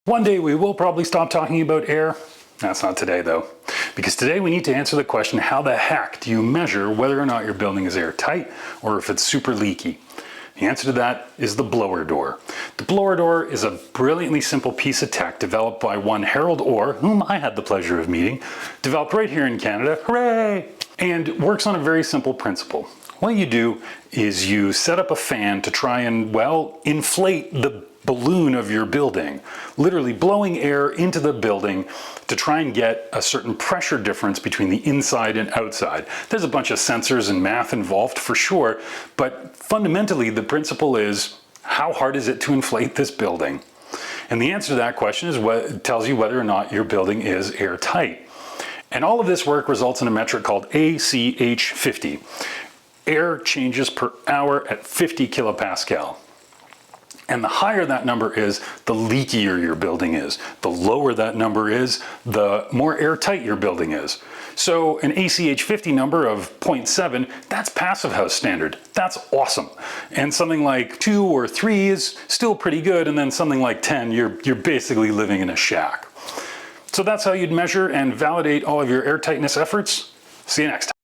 One day we will probably stop talking about air. That's not today though, because today we need to answer the question, how the heck do you measure whether or not your building is airtight or if it's super leaky? The answer to that is the blower door. The blower door is a brilliantly simple piece of tech developed by one Harold Orr, whom I had the pleasure of meeting, developed right here in Canada, hooray! And works on a very simple principle. What you do is you set up a fan to try and, well, inflate the balloon of your building, literally blowing air into the building to try and get a certain pressure difference between the inside and outside. There's a bunch of sensors and math involved for sure, but fundamentally the principle is, how hard is it to inflate this building? And the answer to that question is what tells you whether or not your building is airtight. And all of this work results in a metric called ACH50. Air changes per hour at 50 kilopascal. And the higher that number is, the leakier your building is. The lower that number is, the more airtight your building is. So an ACH50 number of 0.7, that's passive house standard. That's awesome. And something like 2 or 3 is still pretty good, and then something like 10, you're basically living in a shack. So that's how you'd measure and validate all of your airtightness efforts. See you next time.